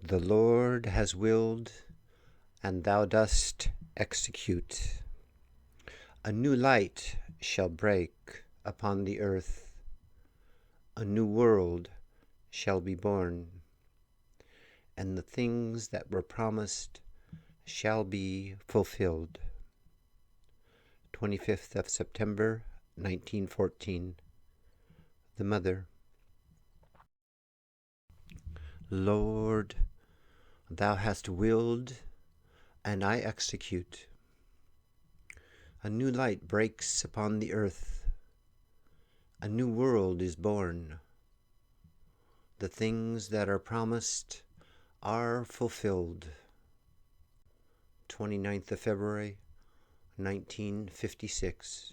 The Lord has willed, and thou dost execute. A new light shall break upon the earth. A new world shall be born, and the things that were promised shall be fulfilled. 25th of September, 1914. The Mother. Lord, thou hast willed, and I execute. A new light breaks upon the earth. A new world is born. The things that are promised are fulfilled. 29th of February, 1956.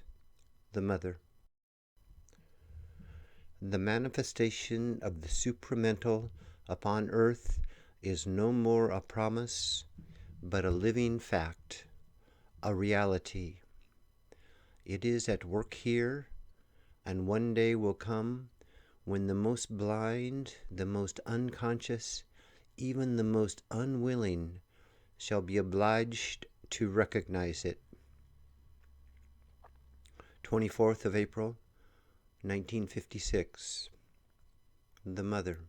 The Mother. The manifestation of the supramental upon earth is no more a promise, but a living fact, a reality. It is at work here, and one day will come when the most blind, the most unconscious, even the most unwilling shall be obliged to recognize it. 24th of April, 1956. The Mother.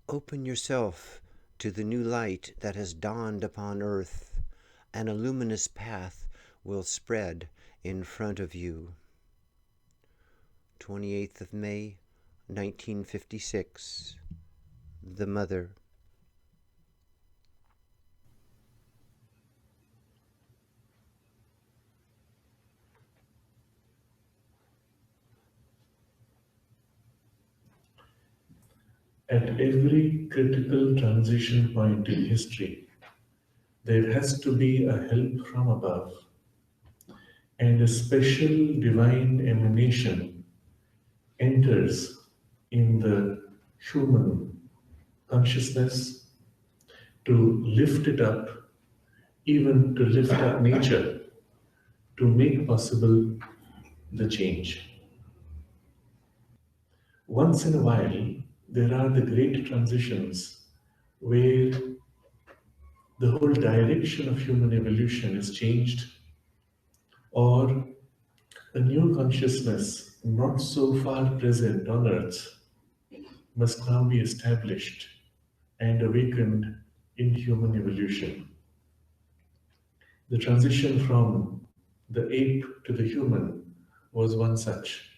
Open yourself to the new light that has dawned upon earth, and a luminous path will spread in front of you. 28th of May, 1956. The Mother. At every critical transition point in history, there has to be a help from above, and a special divine emanation enters in the human consciousness to lift it up, even to lift up nature, to make possible the change. Once in a while, there are the great transitions where the whole direction of human evolution is changed, or a new consciousness not so far present on earth must now be established and awakened in human evolution. The transition from the ape to the human was one such.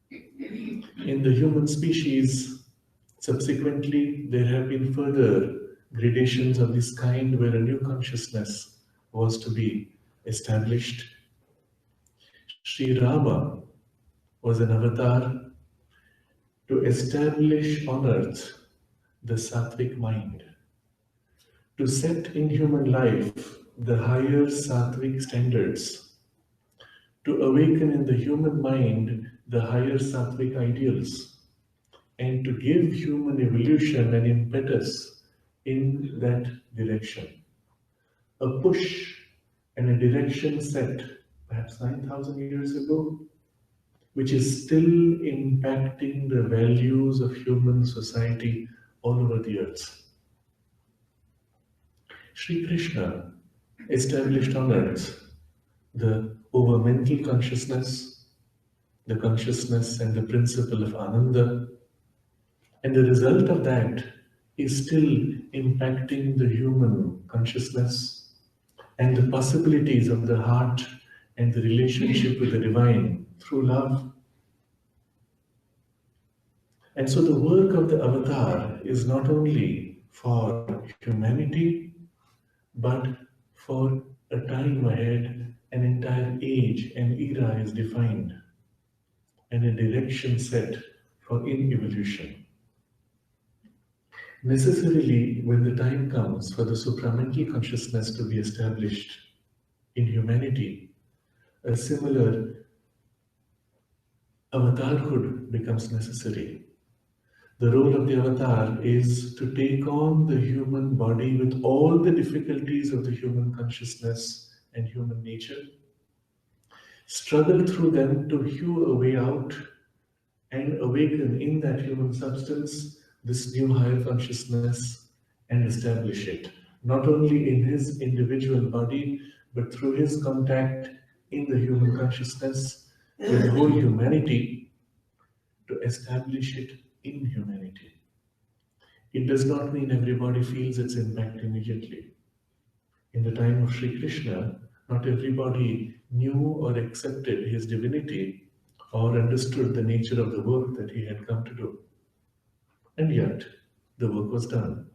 In the human species, subsequently, there have been further gradations of this kind where a new consciousness was to be established. Sri Rama was an avatar to establish on earth the sattvic mind, to set in human life the higher sattvic standards, to awaken in the human mind the higher sattvic ideals, and to give human evolution an impetus in that direction. A push and a direction set perhaps 9,000 years ago, which is still impacting the values of human society all over the earth. Sri Krishna established on earth the over-mental consciousness, the consciousness and the principle of Ananda, and the result of that is still impacting the human consciousness and the possibilities of the heart and the relationship with the divine through love. And so the work of the avatar is not only for humanity, but for a time ahead, an entire age and era is defined, and a direction set for in-evolution. Necessarily, when the time comes for the supramental consciousness to be established in humanity, a similar avatarhood becomes necessary. The role of the avatar is to take on the human body with all the difficulties of the human consciousness and human nature, struggle through them to hew a way out and awaken in that human substance this new higher consciousness and establish it, not only in his individual body, but through his contact in the human consciousness with the whole humanity, to establish it in humanity. It does not mean everybody feels its impact immediately. In the time of Sri Krishna, not everybody knew or accepted his divinity or understood the nature of the work that he had come to do. And yet, the work was done.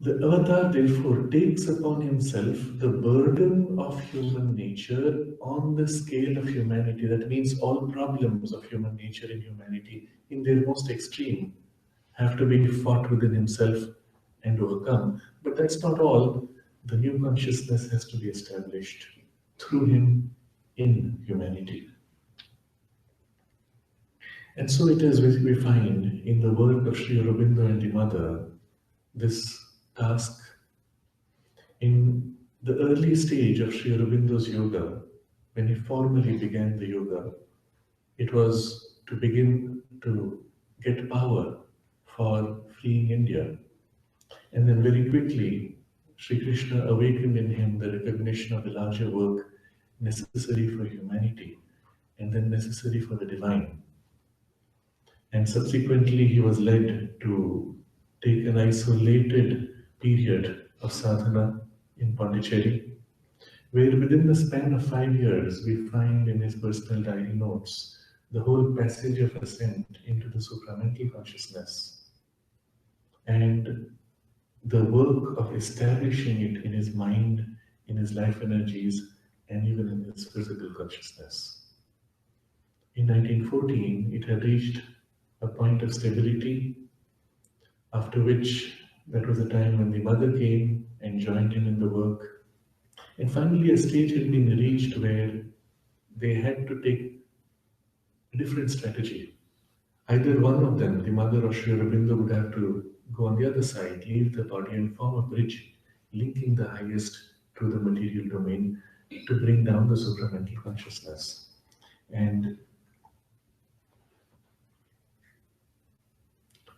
The avatar therefore takes upon himself the burden of human nature on the scale of humanity. That means all problems of human nature in humanity, in their most extreme, have to be fought within himself and overcome. But that's not all. The new consciousness has to be established through him in humanity. And so it is we find in the work of Sri Aurobindo and the Mother this task. In the early stage of Sri Aurobindo's yoga, when he formally began the yoga, it was to begin to get power for freeing India. And then very quickly, Sri Krishna awakened in him the recognition of the larger work necessary for humanity and then necessary for the divine. And subsequently, he was led to take an isolated period of sadhana in Pondicherry, where within the span of 5 years, we find in his personal diary notes the whole passage of ascent into the supramental consciousness and the work of establishing it in his mind, in his life energies, and even in his physical consciousness. In 1914, it had reached a point of stability, after which that was a time when the mother came and joined him in the work. And finally, a stage had been reached where they had to take a different strategy. Either one of them, the mother or Sri Aurobindo, would have to go on the other side, leave the body and form a bridge linking the highest to the material domain to bring down the supramental consciousness. And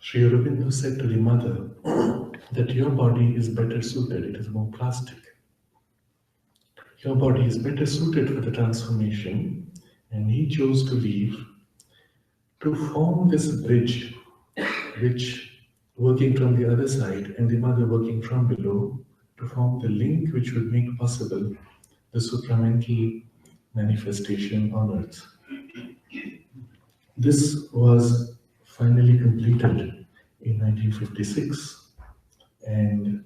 Sri Aurobindo said to the mother that your body is better suited, it is more plastic. Your body is better suited for the transformation, and he chose to leave to form this bridge, which working from the other side and the mother working from below, to form the link which would make possible the supramental manifestation on earth. This was finally completed in 1956, and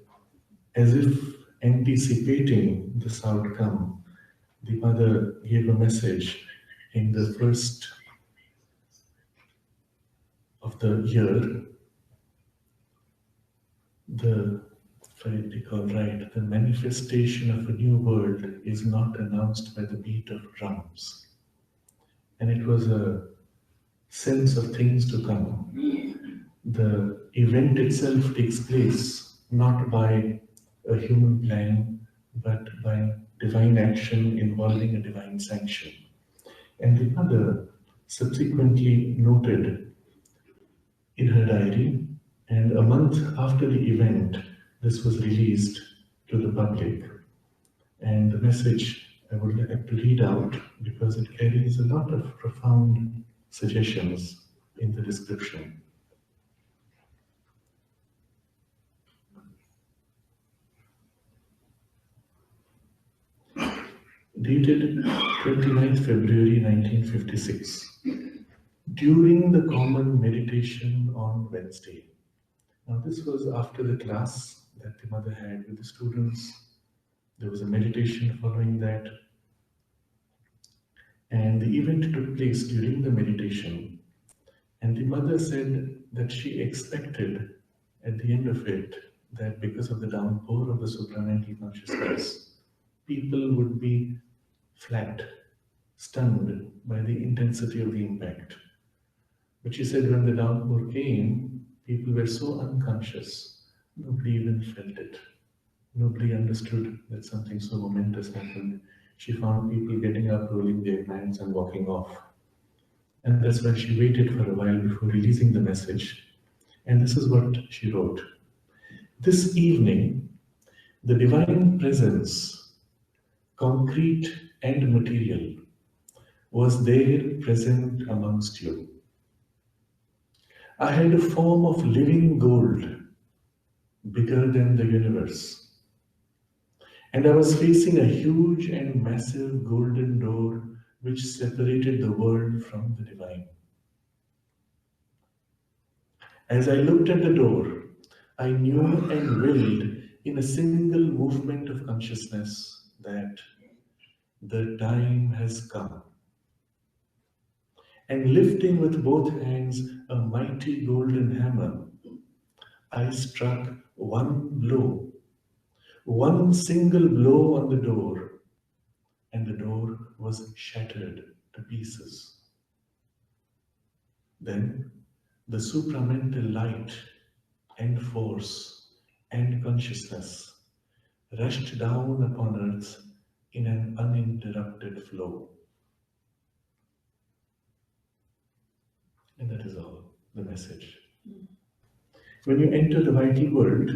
as if anticipating this outcome, the mother gave a message in the first of the year. If I recall right, the manifestation of a new world is not announced by the beat of drums. And it was a sense of things to come. The event itself takes place not by a human plan, but by divine action involving a divine sanction. And the mother subsequently noted in her diary, and a month after the event, this was released to the public. And the message I would like to read out because it carries a lot of profound suggestions in the description. Dated 29th February 1956, during the common meditation on Wednesday. Now, this was after the class that the mother had with the students. There was a meditation following that. And the event took place during the meditation. And the mother said that she expected at the end of it that because of the downpour of the supramental consciousness, people would be flat, stunned by the intensity of the impact. But she said when the downpour came, people were so unconscious, nobody even felt it. Nobody understood that something so momentous happened. She found people getting up, rolling their hands and walking off. And that's why she waited for a while before releasing the message. And this is what she wrote. This evening, the divine presence, concrete and material, was there present amongst you. I had a form of living gold, bigger than the universe. And I was facing a huge and massive golden door which separated the world from the divine. As I looked at the door, I knew and willed in a single movement of consciousness that the time has come. And lifting with both hands a mighty golden hammer, I struck one blow, one single blow on the door, and the door was shattered to pieces. Then the supramental light and force and consciousness rushed down upon earth in an uninterrupted flow. And that is all, the message. When you enter the vital world,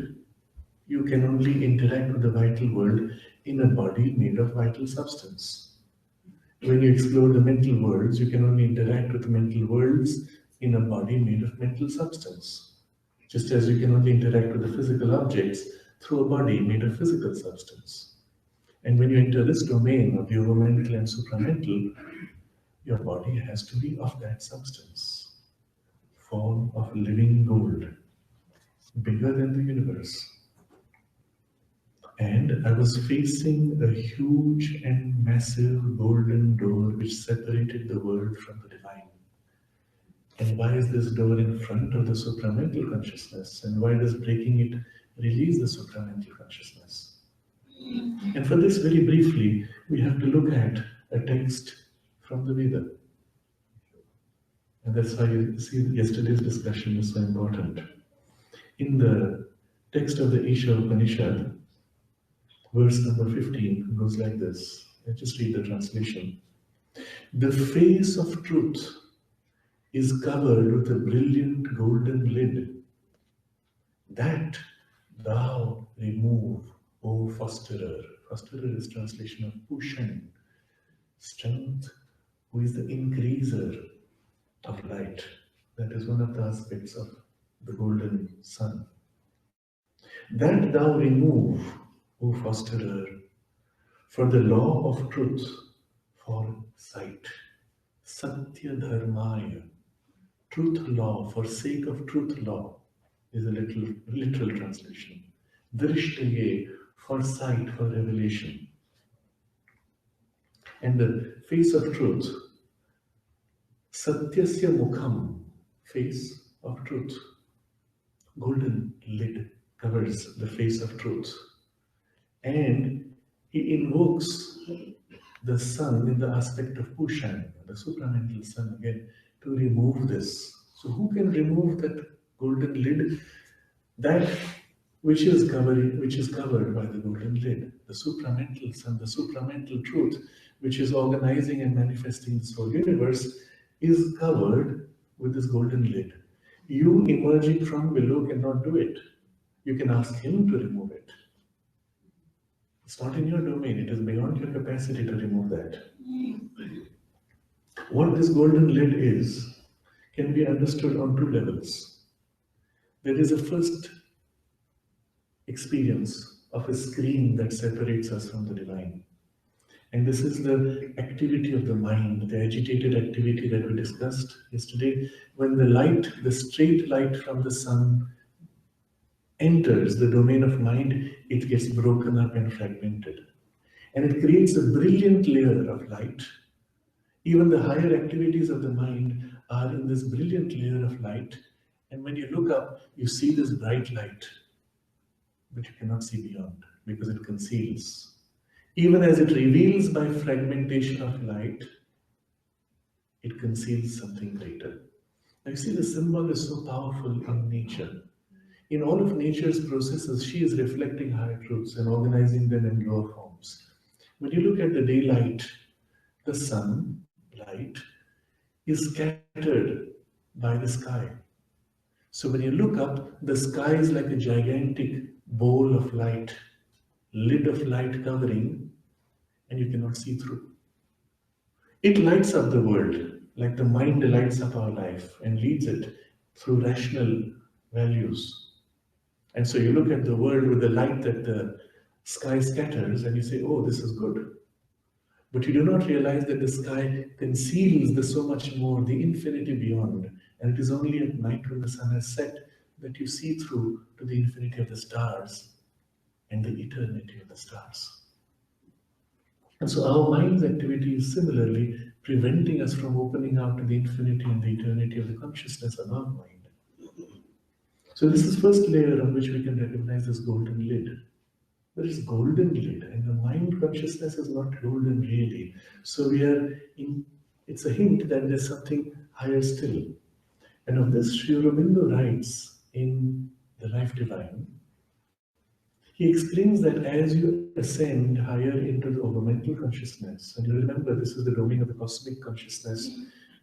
you can only interact with the vital world in a body made of vital substance. When you explore the mental worlds, you can only interact with the mental worlds in a body made of mental substance. Just as you can only interact with the physical objects through a body made of physical substance. And when you enter this domain of the overmental and supramental, your body has to be of that substance, form of living gold, bigger than the universe. And I was facing a huge and massive golden door which separated the world from the divine. And why is this door in front of the supramental consciousness? And why does breaking it release the supramental consciousness? And for this, very briefly, we have to look at a text from the Veda. And that's why you see yesterday's discussion is so important. In the text of the Isha Upanishad, verse number 15 goes like this. Let's just read the translation. The face of truth is covered with a brilliant golden lid. That thou remove, O fosterer. Fosterer is translation of Pushan, strength, who is the increaser of light. That is one of the aspects of the golden sun. That thou remove, O fosterer, for the law of truth, for sight. Satya dharmaya, truth law, for sake of truth law, is a literal translation. Drishtaye, for sight, for revelation. And the face of truth, Satyasya mukham, face of truth. Golden lid covers the face of truth. And he invokes the sun in the aspect of Pushan, the supramental sun again, to remove this. So who can remove that golden lid? That which is covered by the golden lid, the supramental sun, the supramental truth, which is organizing and manifesting this whole universe, is covered with this golden lid. You emerging from below cannot do it. You can ask him to remove it. It's not in your domain, it is beyond your capacity to remove that. What this golden lid is can be understood on two levels. There is a first experience of a screen that separates us from the divine. And this is the activity of the mind, the agitated activity that we discussed yesterday. When the light, the straight light from the sun enters the domain of mind, it gets broken up and fragmented. And it creates a brilliant layer of light. Even the higher activities of the mind are in this brilliant layer of light. And when you look up, you see this bright light, but you cannot see beyond because it conceals. Even as it reveals by fragmentation of light, it conceals something greater. Now you see, the symbol is so powerful in nature. In all of nature's processes, she is reflecting higher truths and organizing them in lower forms. When you look at the daylight, the sun light is scattered by the sky. So when you look up, the sky is like a gigantic bowl of light, lid of light covering, and you cannot see through. It lights up the world like the mind lights up our life and leads it through rational values. And so you look at the world with the light that the sky scatters and you say, oh, this is good. But you do not realize that the sky conceals the so much more, the infinity beyond. And it is only at night when the sun has set that you see through to the infinity of the stars and the eternity of the stars. And so our mind's activity is similarly preventing us from opening out to the infinity and the eternity of the consciousness of our mind. So this is first layer on which we can recognize this golden lid. There is golden lid, and the mind consciousness is not golden really. So we are in. It's a hint that there's something higher still. And of this, Sri Aurobindo writes in The Life Divine. He explains that as you ascend higher into the overmental consciousness, and you remember this is the domain of the cosmic consciousness,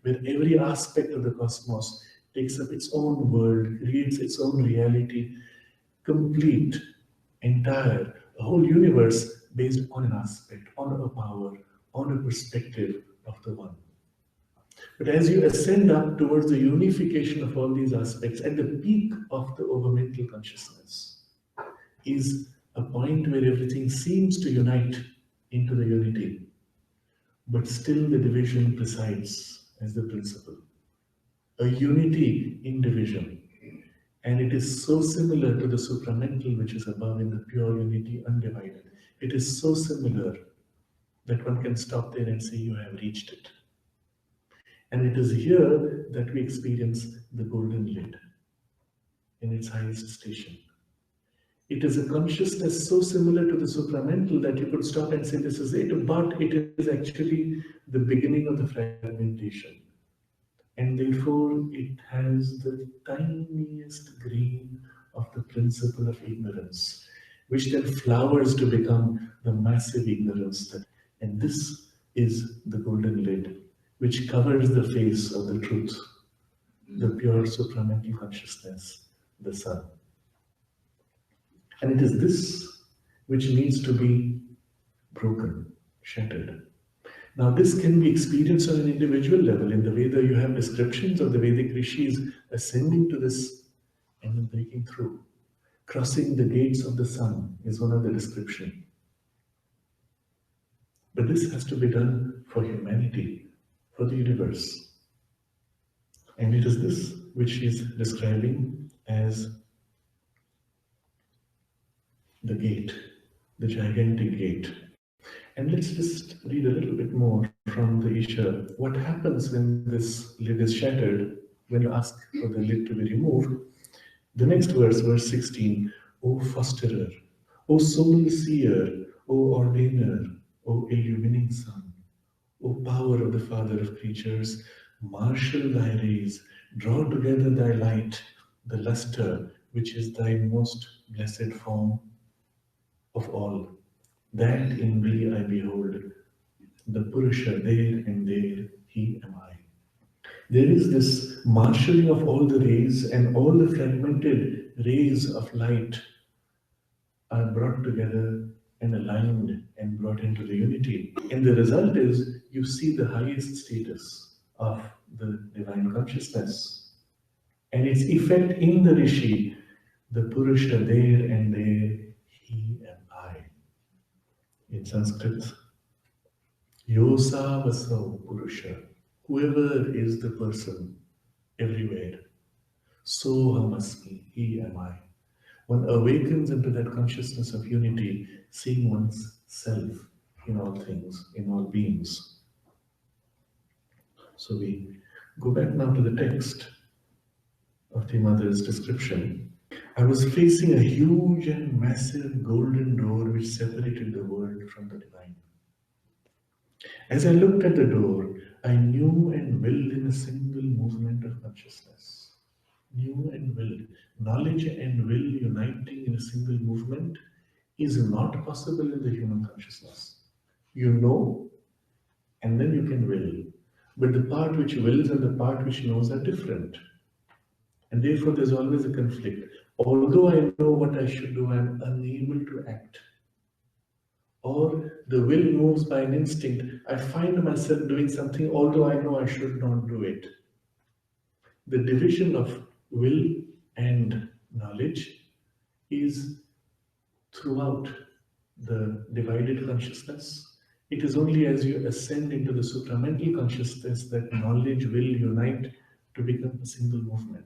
where every aspect of the cosmos takes up its own world, creates its own reality, complete, entire, a whole universe based on an aspect, on a power, on a perspective of the one. But as you ascend up towards the unification of all these aspects, at the peak of the overmental consciousness, is a point where everything seems to unite into the unity, but still the division presides as the principle. A unity in division. And it is so similar to the supramental, which is above in the pure unity, undivided. It is so similar that one can stop there and say, you have reached it. And it is here that we experience the golden lid in its highest station. It is a consciousness so similar to the supramental that you could stop and say this is it, but it is actually the beginning of the fragmentation. And therefore it has the tiniest grain of the principle of ignorance, which then flowers to become the massive ignorance. And this is the golden lid, which covers the face of the truth, the pure supramental consciousness, the sun. And it is this which needs to be broken, shattered. Now, this can be experienced on an individual level in the way that you have descriptions of the Vedic rishis ascending to this and then breaking through. Crossing the gates of the sun is one of the descriptions. But this has to be done for humanity, for the universe. And it is this which she is describing as the gate, the gigantic gate. And let's just read a little bit more from the Isha. What happens when this lid is shattered, when you ask for the lid to be removed? The next verse, verse 16, O fosterer, O soul seer, O ordainer, O illumining sun, O power of the Father of creatures, marshal thy rays, draw together thy light, the luster which is thy most blessed form of all. That in thee I behold, the Purusha there and there, he am I. There is this marshalling of all the rays, and all the fragmented rays of light are brought together and aligned and brought into the unity. And the result is you see the highest status of the divine consciousness and its effect in the Rishi, the Purusha there and there, he am I. In Sanskrit, Yosa Vasau Purusha, whoever is the person everywhere, Sohamasmi, he am I. One awakens into that consciousness of unity, seeing one's self in all things, in all beings. So we go back now to the text of the mother's description. I was facing a huge and massive golden door which separated the world from the divine. As I looked at the door, I knew and willed in a single movement of consciousness. Knew and willed. Knowledge and will uniting in a single movement is not possible in the human consciousness. You know, and then you can will. But the part which wills and the part which knows are different. And therefore, there's always a conflict. Although I know what I should do, I'm unable to act. Or the will moves by an instinct. I find myself doing something, although I know I should not do it. The division of will and knowledge is throughout the divided consciousness. It is only as you ascend into the supramental consciousness that knowledge will unite to become a single movement.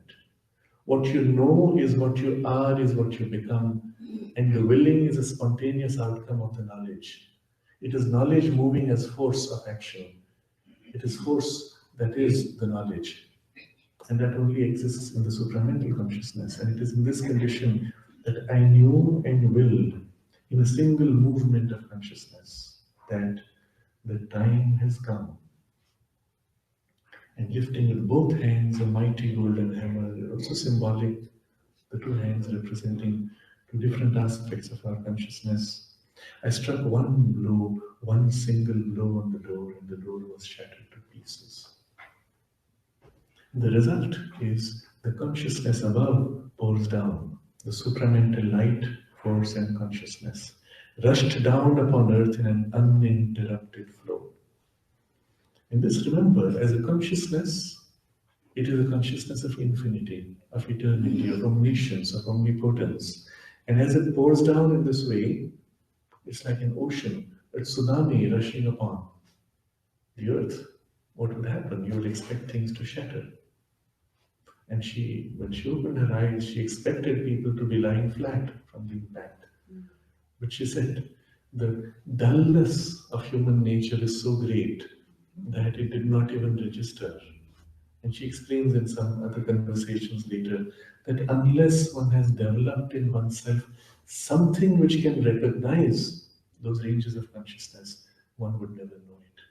What you know is what you are, is what you become, and the willing is a spontaneous outcome of the knowledge. It is knowledge moving as force of action. It is force that is the knowledge. And that only exists in the supramental consciousness. And it is in this condition that I knew and willed in a single movement of consciousness that the time has come. And lifting with both hands a mighty golden hammer, also symbolic, the two hands representing two different aspects of our consciousness. I struck one blow, one single blow on the door, and the door was shattered to pieces. The result is the consciousness above pours down, the supramental light, force, and consciousness, rushed down upon earth in an uninterrupted flow. And this, remember, as a consciousness, it is a consciousness of infinity, of eternity, of omniscience, of omnipotence. And as it pours down in this way, it's like an ocean, a tsunami rushing upon the earth. What would happen? You would expect things to shatter. And when she opened her eyes, she expected people to be lying flat from the impact. But she said, the dullness of human nature is so great that it did not even register. And she explains in some other conversations later that unless one has developed in oneself something which can recognize those ranges of consciousness, one would never know it.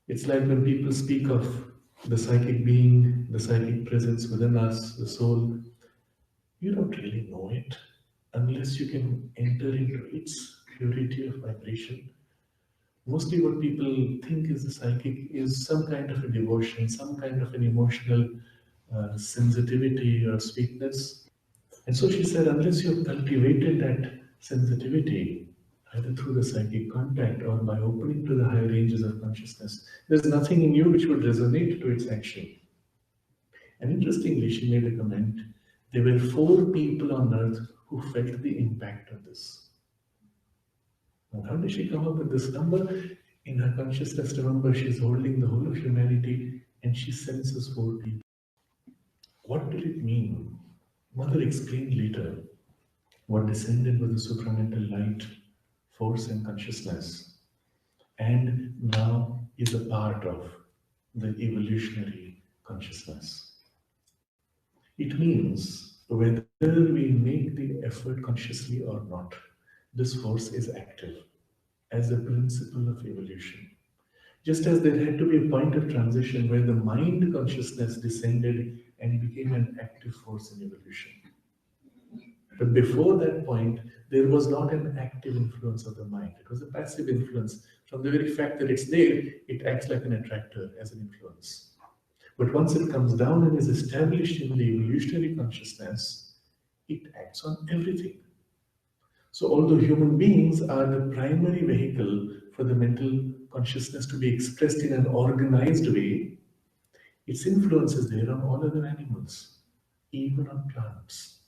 It's like when people speak of the psychic being, the psychic presence within us, the soul, you don't really know it unless you can enter into its purity of vibration. Mostly what people think is the psychic is some kind of a devotion, some kind of an emotional sensitivity or sweetness. And so she said, unless you've cultivated that sensitivity, either through the psychic contact or by opening to the higher ranges of consciousness, there's nothing in you which would resonate to its action. And interestingly, she made a comment, there were 4 people on earth who felt the impact of this. Now, how did she come up with this number? In her consciousness, remember, she's holding the whole of humanity and she senses 4 people. What did it mean? Mother explained later what descended with the supramental light, force, and consciousness, and now is a part of the evolutionary consciousness. It means whether we make the effort consciously or not, this force is active as a principle of evolution. Just as there had to be a point of transition where the mind consciousness descended and became an active force in evolution. But before that point, there was not an active influence of the mind. It was a passive influence. From the very fact that it's there, it acts like an attractor as an influence. But once it comes down and is established in the evolutionary consciousness, it acts on everything. So although human beings are the primary vehicle for the mental consciousness to be expressed in an organized way, its influence is there on all other animals, even on plants.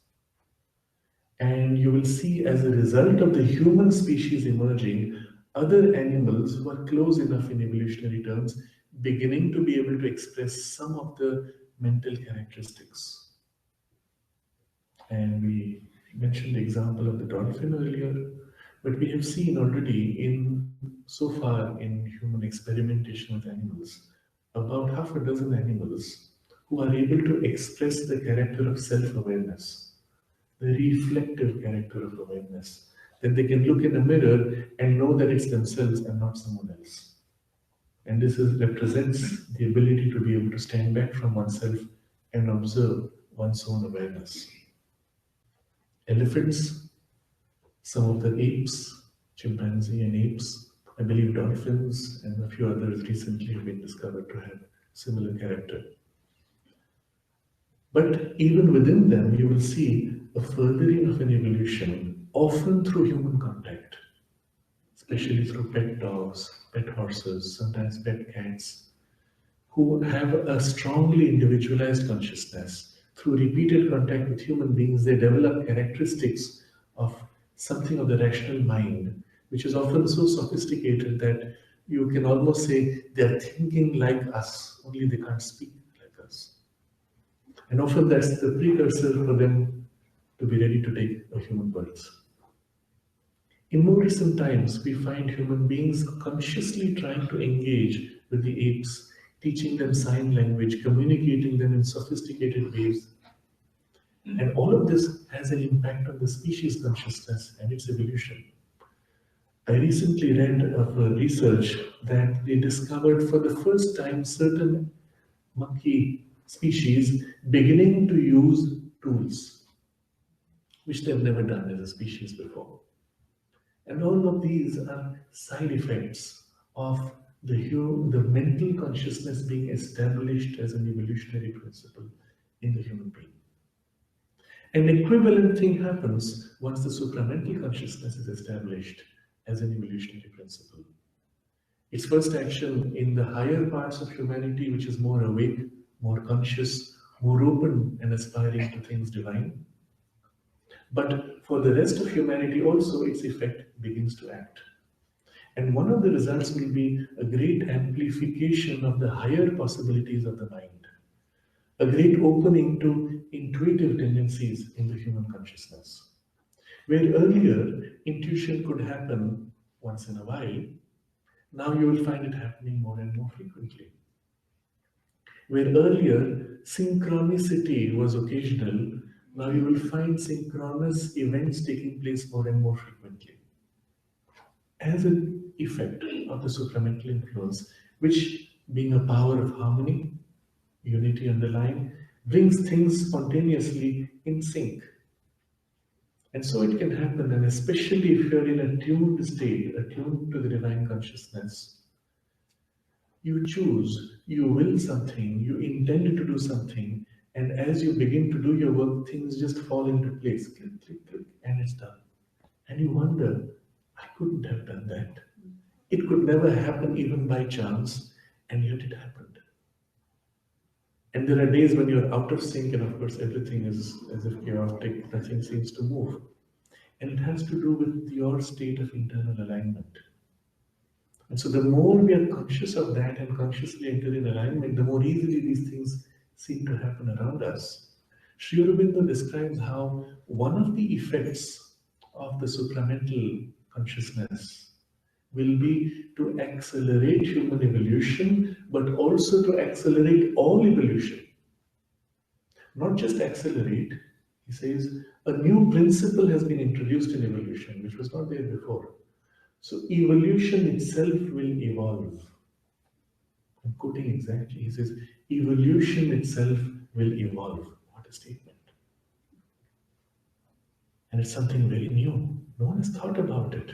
And you will see as a result of the human species emerging, other animals who are close enough in evolutionary terms, beginning to be able to express some of the mental characteristics. And we mentioned the example of the dolphin earlier, but we have seen already so far in human experimentation with animals, about half a dozen animals who are able to express the character of self-awareness, the reflective character of awareness, that they can look in a mirror and know that it's themselves and not someone else. And this represents the ability to be able to stand back from oneself and observe one's own awareness. Elephants, some of the apes, chimpanzee and apes, I believe dolphins and a few others recently have been discovered to have similar character. But even within them, you will see a furthering of an evolution, often through human contact, especially through pet dogs, pet horses, sometimes pet cats, who have a strongly individualized consciousness. Through repeated contact with human beings, they develop characteristics of something of the rational mind, which is often so sophisticated that you can almost say they're thinking like us, only they can't speak like us. And often that's the precursor for them to be ready to take a human birth. In more recent times, we find human beings consciously trying to engage with the apes, teaching them sign language, communicating them in sophisticated ways. And all of this has an impact on the species consciousness and its evolution. I recently read of a research that they discovered for the first time certain monkey species beginning to use tools, which they've never done as a species before. And all of these are side effects of the mental consciousness being established as an evolutionary principle in the human being. An equivalent thing happens once the supramental consciousness is established as an evolutionary principle. Its first action in the higher parts of humanity, which is more awake, more conscious, more open and aspiring to things divine. But for the rest of humanity also, its effect begins to act. And one of the results will be a great amplification of the higher possibilities of the mind, a great opening to intuitive tendencies in the human consciousness. Where earlier intuition could happen once in a while, now you will find it happening more and more frequently. Where earlier synchronicity was occasional, now you will find synchronous events taking place more and more frequently. As an effect of the supramental influence, which being a power of harmony, unity underlying, brings things spontaneously in sync. And so it can happen, and especially if you're in a tuned state, attuned to the divine consciousness, you choose, you will something, you intend to do something, and as you begin to do your work, things just fall into place. Click, click, click, and it's done. And you wonder, I couldn't have done that. It could never happen even by chance, and yet it happened. And there are days when you're out of sync, and of course, everything is as if chaotic, nothing seems to move. And it has to do with your state of internal alignment. And so the more we are conscious of that and consciously enter in alignment, the more easily these things seem to happen around us. Sri Aurobindo describes how one of the effects of the supramental consciousness will be to accelerate human evolution, but also to accelerate all evolution. Not just accelerate, he says, a new principle has been introduced in evolution, which was not there before. So evolution itself will evolve. I'm quoting exactly. He says, evolution itself will evolve. What a statement. And it's something very new. No one has thought about it.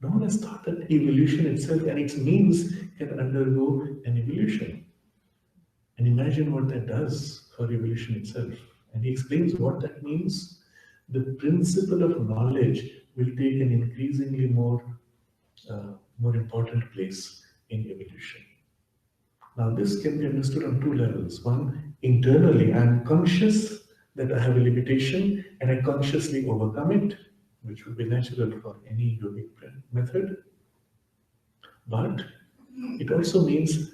No one has thought that evolution itself and its means can undergo an evolution. And imagine what that does for evolution itself. And he explains what that means. The principle of knowledge will take an increasingly more important place in evolution. Now, this can be understood on two levels. One, internally, I'm conscious that I have a limitation and I consciously overcome it, which would be natural for any yogic method. But it also means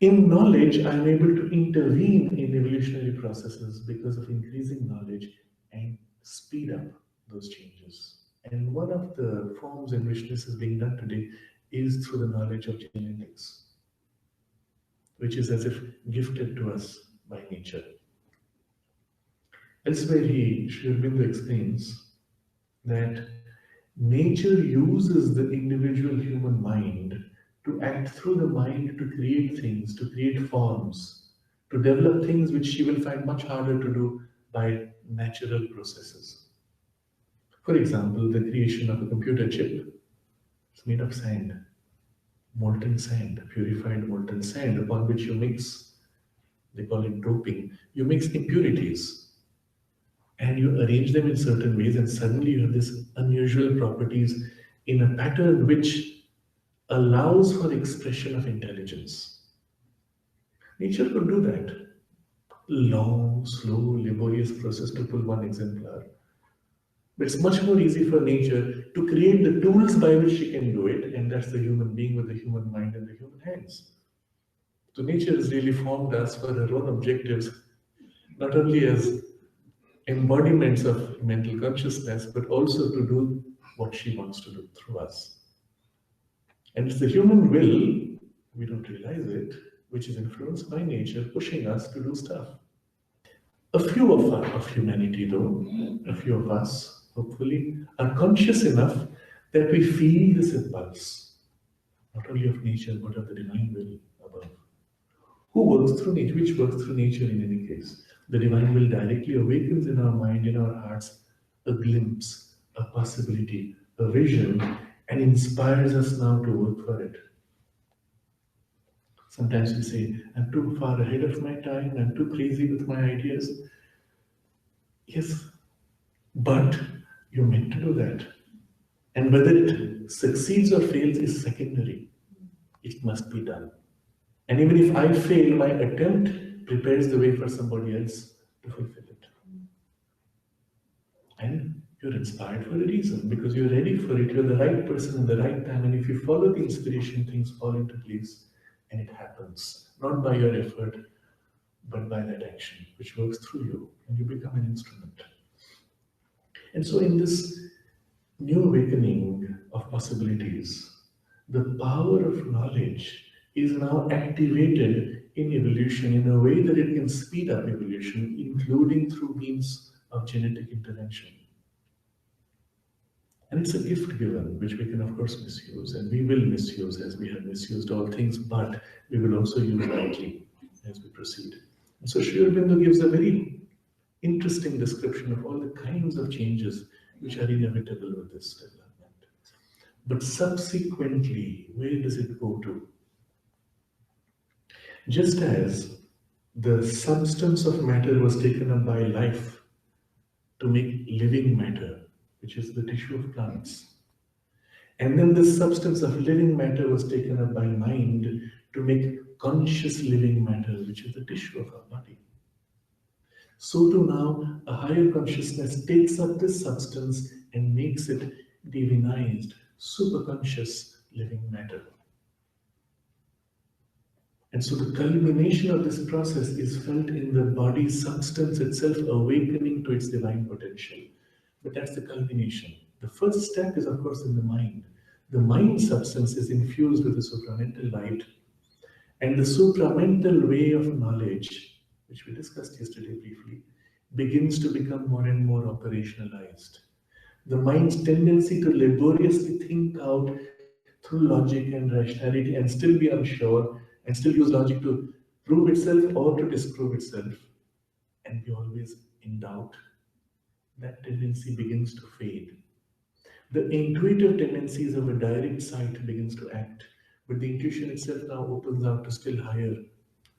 in knowledge, I'm able to intervene in evolutionary processes because of increasing knowledge and speed up those changes. And one of the forms in which this is being done today is through the knowledge of genetics, which is as if gifted to us by nature. Elsewhere, Sri Aurobindo explains that nature uses the individual human mind to act through the mind to create things, to create forms, to develop things which she will find much harder to do by natural processes. For example, the creation of a computer chip. It's made of sand, molten sand, purified molten sand, upon which you mix, they call it doping, you mix impurities and you arrange them in certain ways, and suddenly you have this unusual properties in a pattern which allows for expression of intelligence. Nature could do that. Long, slow, laborious process to pull one exemplar. But it's much more easy for nature to create the tools by which she can do it, and that's the human being with the human mind and the human hands. So nature has really formed us for her own objectives, not only as embodiments of mental consciousness, but also to do what she wants to do through us. And it's the human will, we don't realize it, which is influenced by nature, pushing us to do stuff. A few of humanity, though, a few of us, hopefully, are conscious enough that we feel this impulse, not only of nature, but of the divine will above. Who works through nature, which works through nature in any case. The divine will directly awakens in our mind, in our hearts, a glimpse, a possibility, a vision, and inspires us now to work for it. Sometimes we say, I'm too far ahead of my time, I'm too crazy with my ideas. Yes, but you're meant to do that. And whether it succeeds or fails is secondary. It must be done. And even if I fail, my attempt prepares the way for somebody else to fulfill it. And you're inspired for a reason, because you're ready for it. You're the right person at the right time. And if you follow the inspiration, things fall into place and it happens. Not by your effort, but by that action which works through you, and you become an instrument. And so, in this new awakening of possibilities, the power of knowledge is now activated in evolution in a way that it can speed up evolution, including through means of genetic intervention. And it's a gift given, which we can, of course, misuse, and we will misuse as we have misused all things, but we will also use rightly as we proceed. And so, Sri Aurobindo gives a very interesting description of all the kinds of changes which are inevitable with this development. But subsequently, where does it go to? Just as the substance of matter was taken up by life to make living matter, which is the tissue of plants, and then the substance of living matter was taken up by mind to make conscious living matter, which is the tissue of our body. So too now, a higher consciousness takes up this substance and makes it divinized, superconscious living matter. And so the culmination of this process is felt in the body substance itself awakening to its divine potential. But that's the culmination. The first step is, of course, in the mind. The mind substance is infused with the supramental light, and the supramental way of knowledge, which we discussed yesterday briefly, begins to become more and more operationalized. The mind's tendency to laboriously think out through logic and rationality and still be unsure and still use logic to prove itself or to disprove itself and be always in doubt, that tendency begins to fade. The intuitive tendencies of a direct sight begins to act, but the intuition itself now opens out to still higher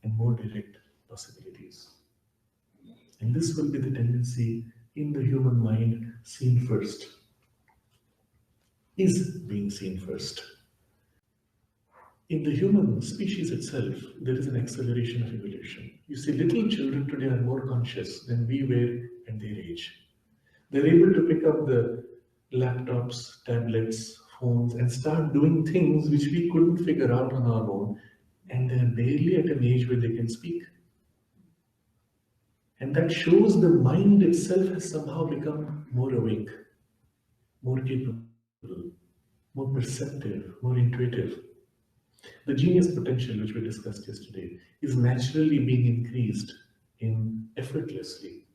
and more direct possibilities. And this will be the tendency in the human mind seen first, is being seen first. In the human species itself, there is an acceleration of evolution. You see, little children today are more conscious than we were at their age. They're able to pick up the laptops, tablets, phones, and start doing things which we couldn't figure out on our own, and they're barely at an age where they can speak. And that shows the mind itself has somehow become more awake, more capable, more perceptive, more intuitive. The genius potential, which we discussed yesterday, is naturally being increased in effortlessly.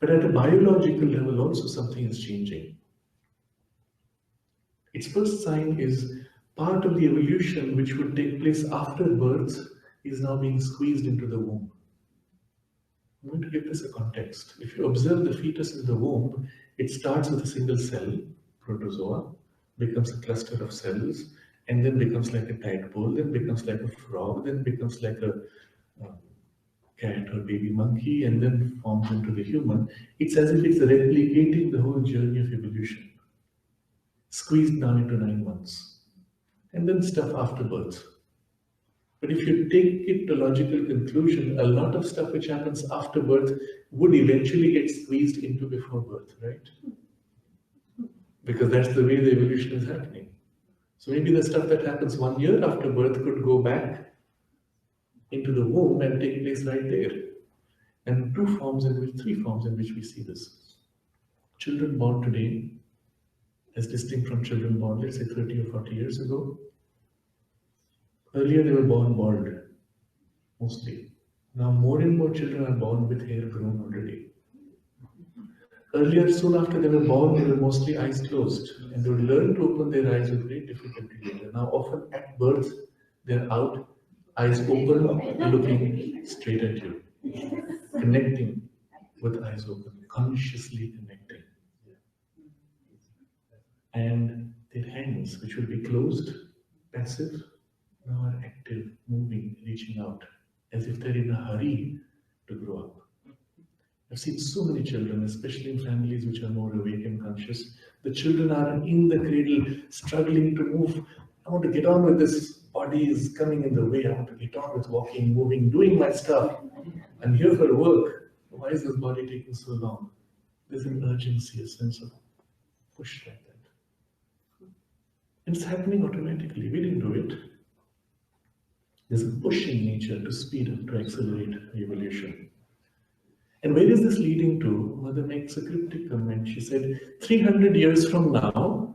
But at a biological level, also something is changing. Its first sign is part of the evolution which would take place after birth is now being squeezed into the womb. I'm going to give this a context. If you observe the fetus in the womb, it starts with a single cell, protozoa. becomes a cluster of cells, and then becomes like a tadpole, then becomes like a frog, then becomes like a cat or baby monkey, and then forms into the human. It's as if it's replicating the whole journey of evolution, squeezed down into 9 months, and then stuff after birth. But if you take it to logical conclusion, a lot of stuff which happens after birth would eventually get squeezed into before birth, right? Because that's the way the evolution is happening. So maybe the stuff that happens 1 year after birth could go back into the womb and take place right there. And three forms in which we see this. Children born today, as distinct from children born, let's say 30 or 40 years ago. Earlier they were born bald, mostly. Now more and more children are born with hair grown already. Earlier, soon after they were born, they were mostly eyes closed, and they would learn to open their eyes with great difficulty later. Now, often at birth, they're out, eyes open, looking straight at you, connecting with eyes open, consciously connecting. And their hands, which will be closed, passive, now are active, moving, reaching out, as if they're in a hurry to grow up. I've seen so many children, especially in families which are more awake and conscious. The children are in the cradle, struggling to move. I want to get on with this. Body is coming in the way. I want to get on with walking, moving, doing my stuff. I'm here for work. Why is this body taking so long? There's an urgency, a sense of push like that. And it's happening automatically. We didn't do it. There's a push in nature to speed up, to accelerate evolution. And where is this leading to? Mother makes a cryptic comment. She said, 300 years from now,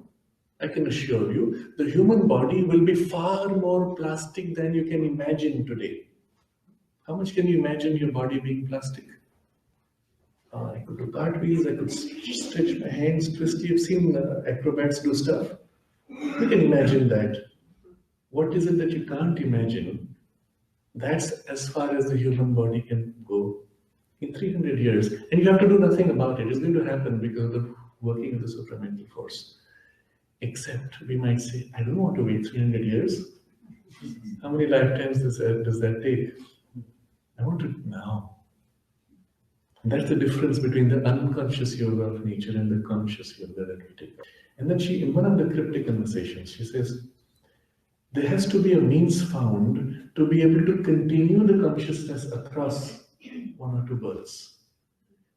I can assure you, the human body will be far more plastic than you can imagine today. How much can you imagine your body being plastic? I could do cartwheels, I could stretch my hands, twist. You've seen acrobats do stuff. You can imagine that. What is it that you can't imagine? That's as far as the human body can go. In 300 years, and you have to do nothing about it. It's going to happen because of the working of the supramental force. Except we might say, I don't want to wait 300 years. How many lifetimes does that take? I want it now. And that's the difference between the unconscious yoga of nature and the conscious yoga that we take. And then in one of the cryptic conversations, she says, there has to be a means found to be able to continue the consciousness across 1 or 2 births.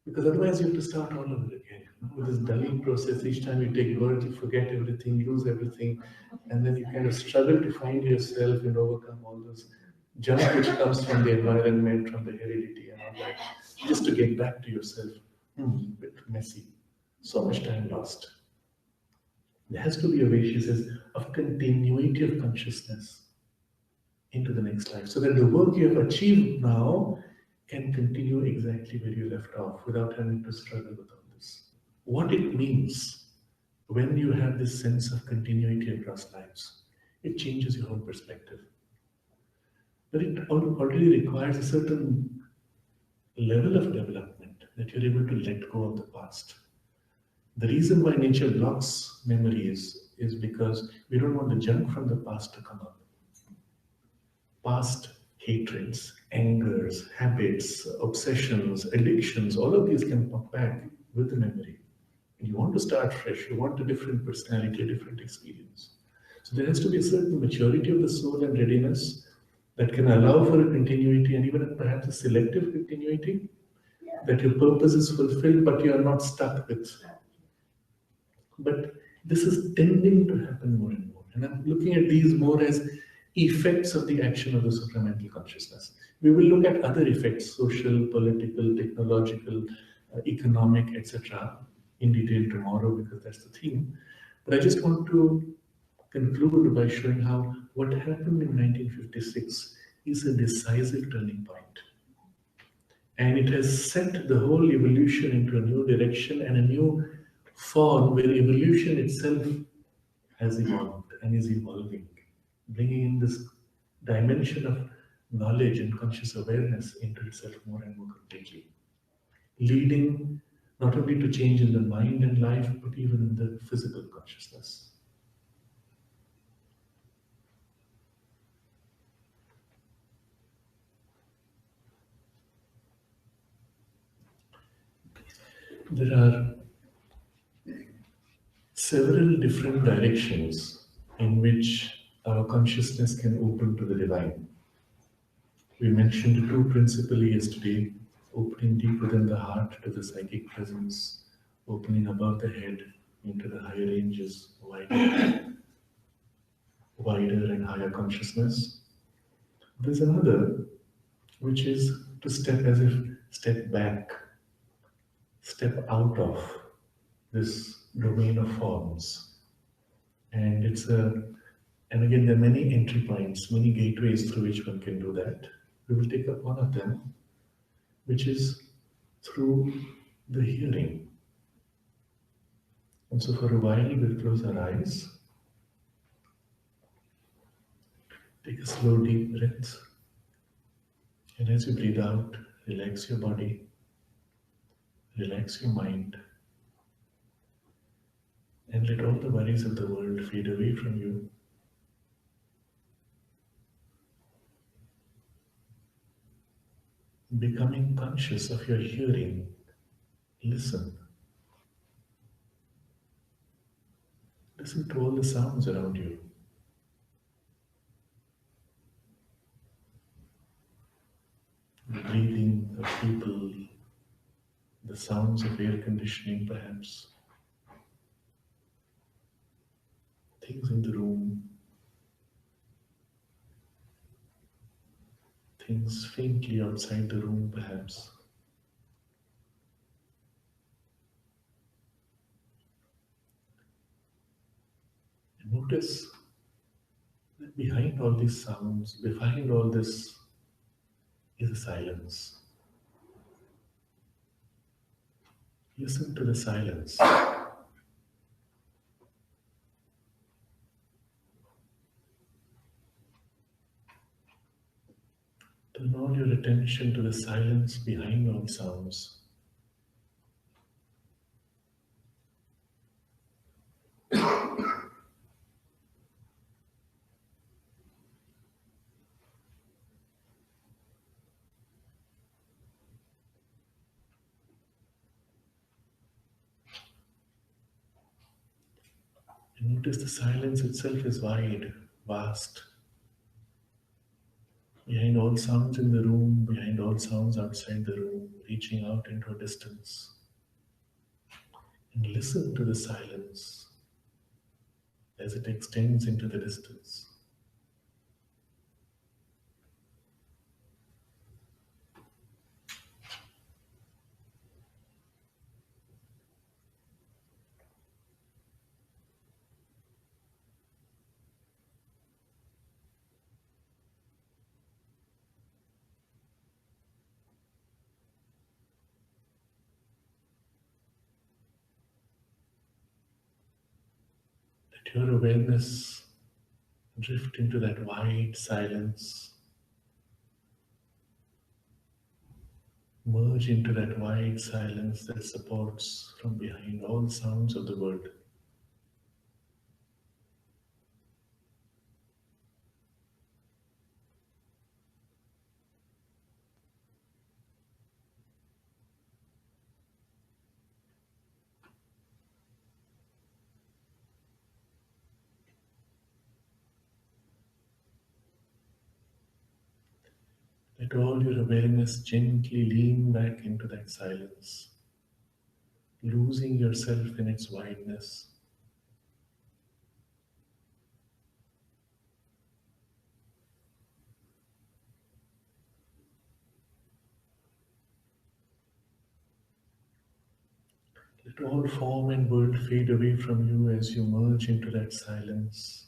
Because otherwise you have to start all over again. With this dulling process, each time you take birth, you forget everything, lose everything, and then you kind of struggle to find yourself and overcome all those junk which comes from the environment, from the heredity and all that, just to get back to yourself. A bit messy. So much time lost. There has to be a way, she says, of continuity of consciousness into the next life, so that the work you have achieved now can continue exactly where you left off without having to struggle with all this. What it means when you have this sense of continuity across lives, it changes your whole perspective. But it already requires a certain level of development that you're able to let go of the past. The reason why nature blocks memories is because we don't want the junk from the past to come up. Past hatreds, angers, habits, obsessions, addictions, all of these can pop back with the memory. And you want to start fresh, you want a different personality, a different experience. So there has to be a certain maturity of the soul and readiness that can allow for a continuity and even perhaps a selective continuity, that your purpose is fulfilled but you are not stuck with. But this is tending to happen more and more. And I'm looking at these more as effects of the action of the supramental consciousness. We will look at other effects, social, political, technological, economic, etc., in detail tomorrow because that's the theme. But I just want to conclude by showing how what happened in 1956 is a decisive turning point. And it has set the whole evolution into a new direction and a new form where evolution itself has evolved and is evolving, bringing in this dimension of knowledge and conscious awareness into itself more and more completely, leading not only to change in the mind and life, but even in the physical consciousness. There are several different directions in which our consciousness can open to the divine. We mentioned two principally yesterday: opening deep within the heart to the psychic presence, opening above the head into the higher ranges, wider and higher consciousness. There's another, which is to step as if step back, step out of this domain of forms. And and again, there are many entry points, many gateways through which one can do that. We will take up one of them, which is through the hearing. And so for a while, we'll close our eyes, take a slow, deep breath, and as you breathe out, relax your body, relax your mind, and let all the worries of the world fade away from you. Becoming conscious of your hearing, listen. Listen to all the sounds around you. The breathing of people, the sounds of air conditioning perhaps, things in the room, things faintly outside the room perhaps. And notice that behind all these sounds, behind all this is a silence. Listen to the silence. Turn all your attention to the silence behind all sounds. And notice the silence itself is wide, vast. Behind all sounds in the room, behind all sounds outside the room, reaching out into a distance. And listen to the silence as it extends into the distance. Let your awareness drift into that wide silence, merge into that wide silence that supports from behind all sounds of the world. Let all your awareness gently lean back into that silence, losing yourself in its wideness. Let all form and world fade away from you as you merge into that silence,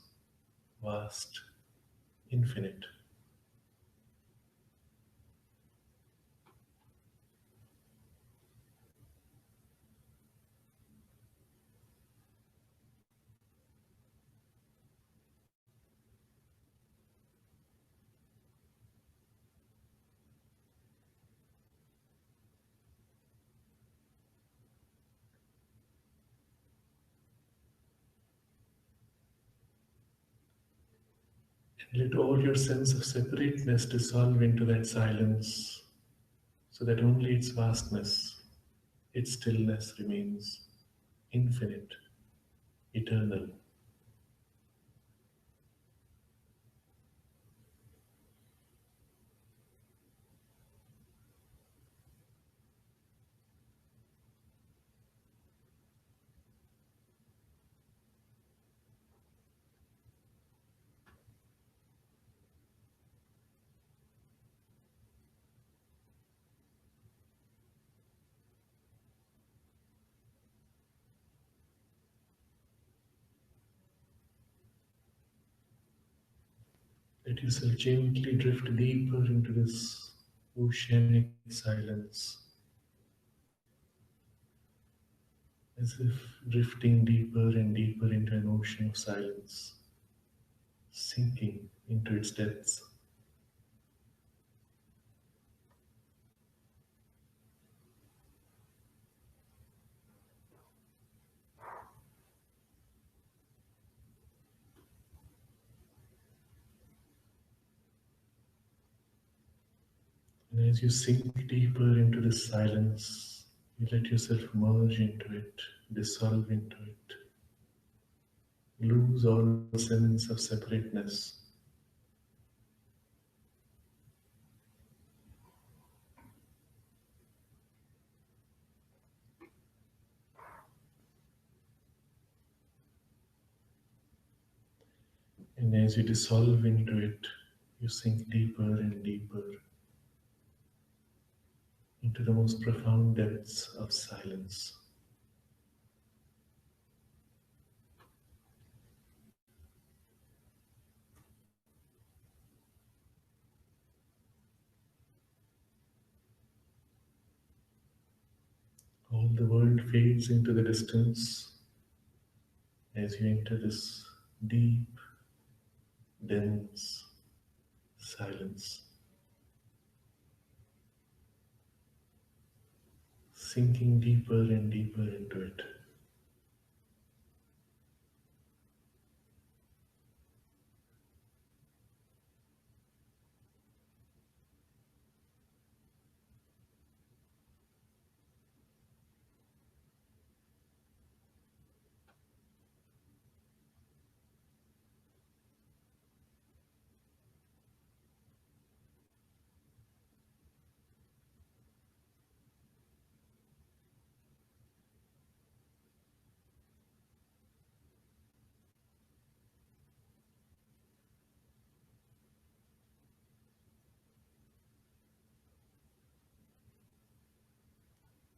vast, infinite. And let all your sense of separateness dissolve into that silence so that only its vastness, its stillness remains infinite, eternal. Let yourself gently drift deeper into this oceanic silence, as if drifting deeper and deeper into an ocean of silence, sinking into its depths. And as you sink deeper into this silence, you let yourself merge into it, dissolve into it, lose all sense of separateness. And as you dissolve into it, you sink deeper and deeper into the most profound depths of silence. All the world fades into the distance as you enter this deep, dense silence, sinking deeper and deeper into it.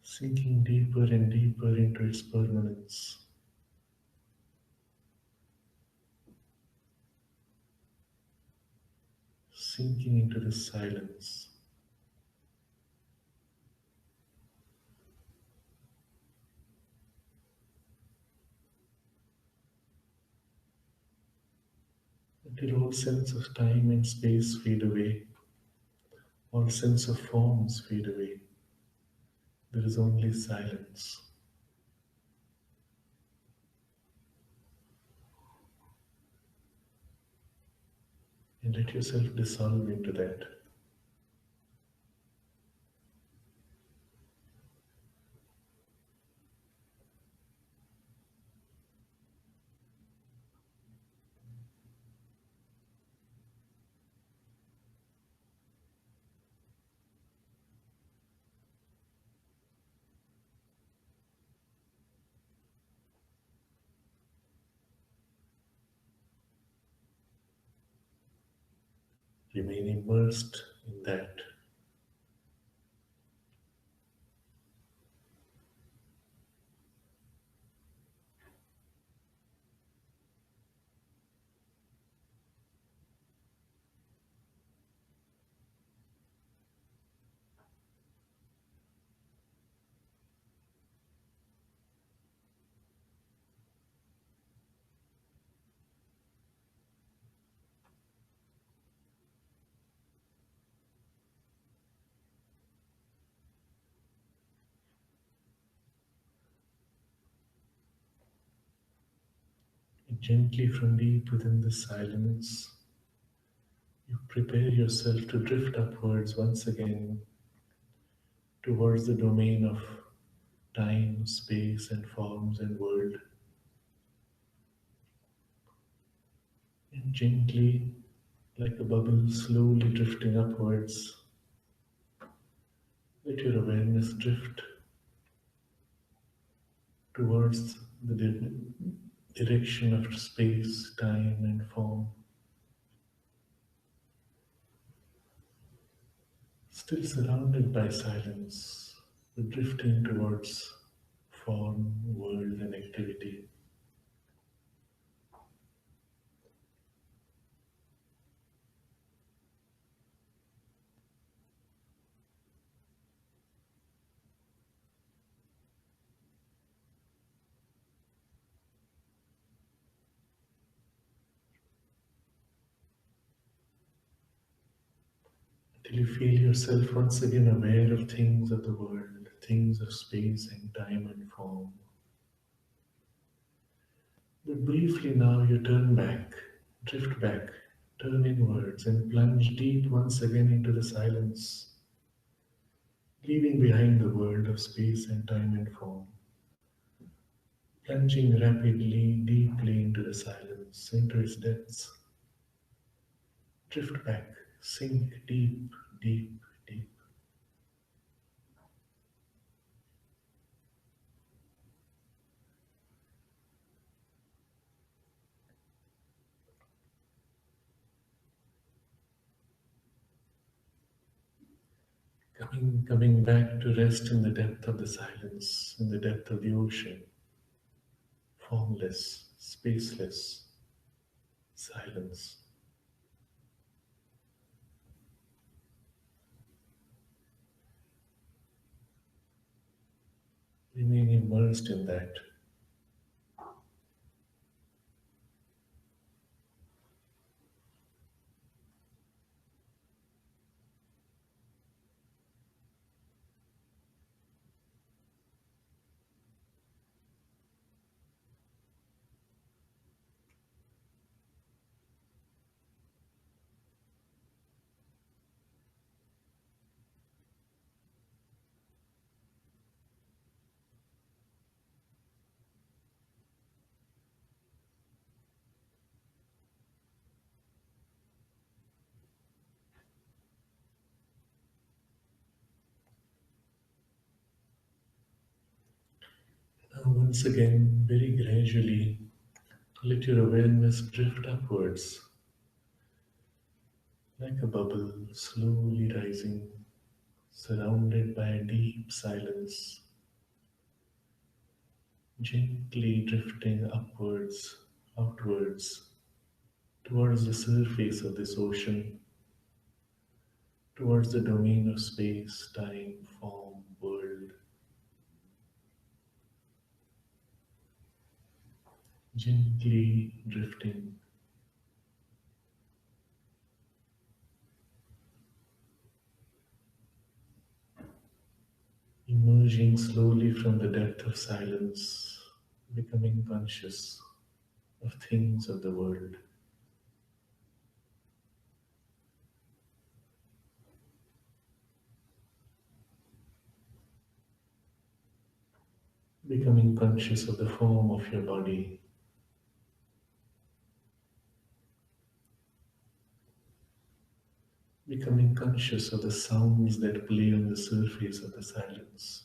Sinking deeper and deeper into its permanence, sinking into this silence, until all sense of time and space fade away, all sense of forms fade away. There is only silence. And let yourself dissolve into that. Remain immersed in that. And gently from deep within the silence, you prepare yourself to drift upwards once again towards the domain of time, space, and forms and world. And gently, like a bubble slowly drifting upwards, let your awareness drift towards the direction of space, time, and form, still surrounded by silence, but drifting towards form, world, and activity. Till you feel yourself once again aware of things of the world, things of space and time and form. But briefly now you turn back, drift back, turn inwards, and plunge deep once again into the silence, leaving behind the world of space and time and form. Plunging rapidly, deeply into the silence, into its depths. Drift back, sink deep, deep, deep. Coming back to rest in the depth of the silence, in the depth of the ocean, formless, spaceless, silence. Remain immersed in that. Now, once again, very gradually, let your awareness drift upwards like a bubble, slowly rising, surrounded by a deep silence, gently drifting upwards, outwards, towards the surface of this ocean, towards the domain of space, time, form, world, gently drifting, emerging slowly from the depth of silence, becoming conscious of things of the world. Becoming conscious of the form of your body, becoming conscious of the sounds that play on the surface of the silence,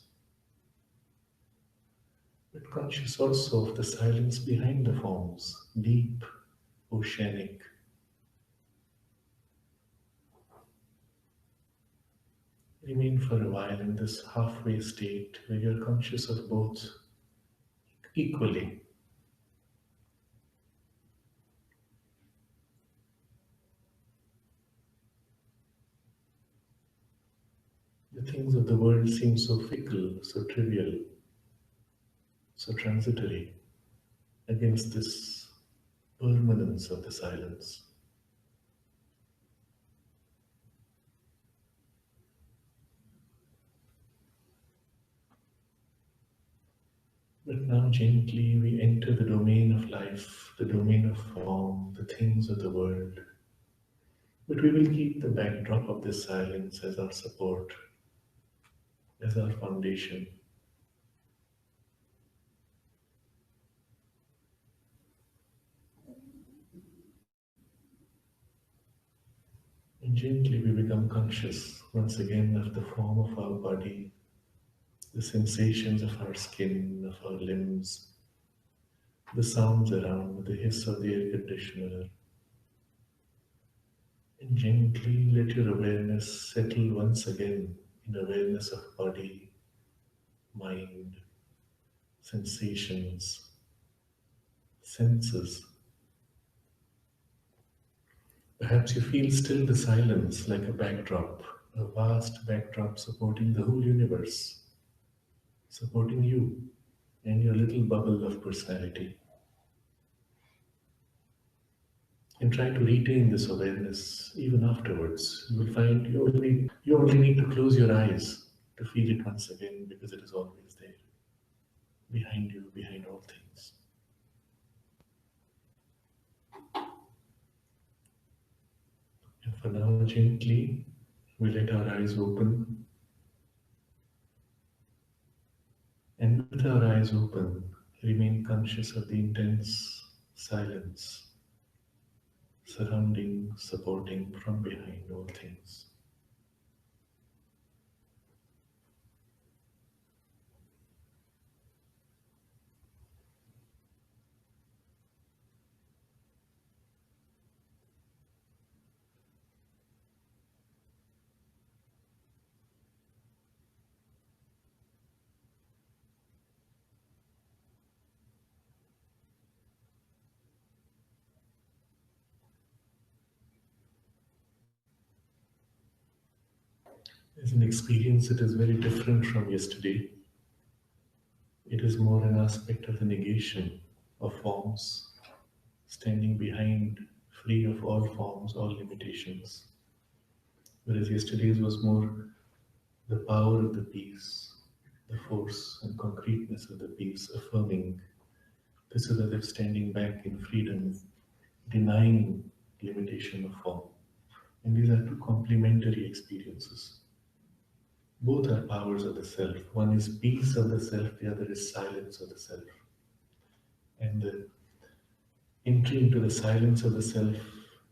but conscious also of the silence behind the forms, deep, oceanic. Remain for a while in this halfway state where you're conscious of both equally. The things of the world seem so fickle, so trivial, so transitory against this permanence of the silence. But now gently we enter the domain of life, the domain of form, the things of the world. But we will keep the backdrop of this silence as our support, as our foundation. gently we become conscious once again of the form of our body, the sensations of our skin, of our limbs, the sounds around, the hiss of the air conditioner. And gently let your awareness settle once again in awareness of body, mind, sensations, senses. Perhaps you feel still the silence like a backdrop, a vast backdrop supporting the whole universe, supporting you and your little bubble of personality. And try to retain this awareness even afterwards. You will find you only need to close your eyes to feel it once again because it is always there, behind you, behind all things. And for now, gently, we let our eyes open. And with our eyes open, remain conscious of the intense silence surrounding, supporting from behind all things. As an experience, it is very different from yesterday. It is more an aspect of the negation of forms, standing behind, free of all forms, all limitations. Whereas yesterday's was more the power of the peace, the force and concreteness of the peace, affirming. This is as if standing back in freedom, denying limitation of form. And these are two complementary experiences. Both are powers of the self. One is peace of the self, the other is silence of the self. And the entry into the silence of the self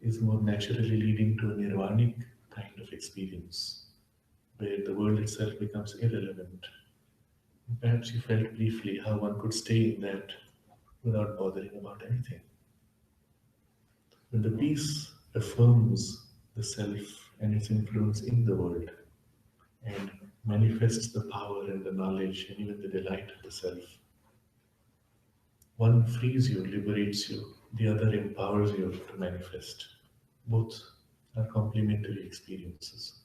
is more naturally leading to a nirvanic kind of experience, where the world itself becomes irrelevant. Perhaps you felt briefly how one could stay in that without bothering about anything. When the peace affirms the self and its influence in the world and manifests the power and the knowledge and even the delight of the self, one frees you, liberates you, the other empowers you to manifest. Both are complementary experiences.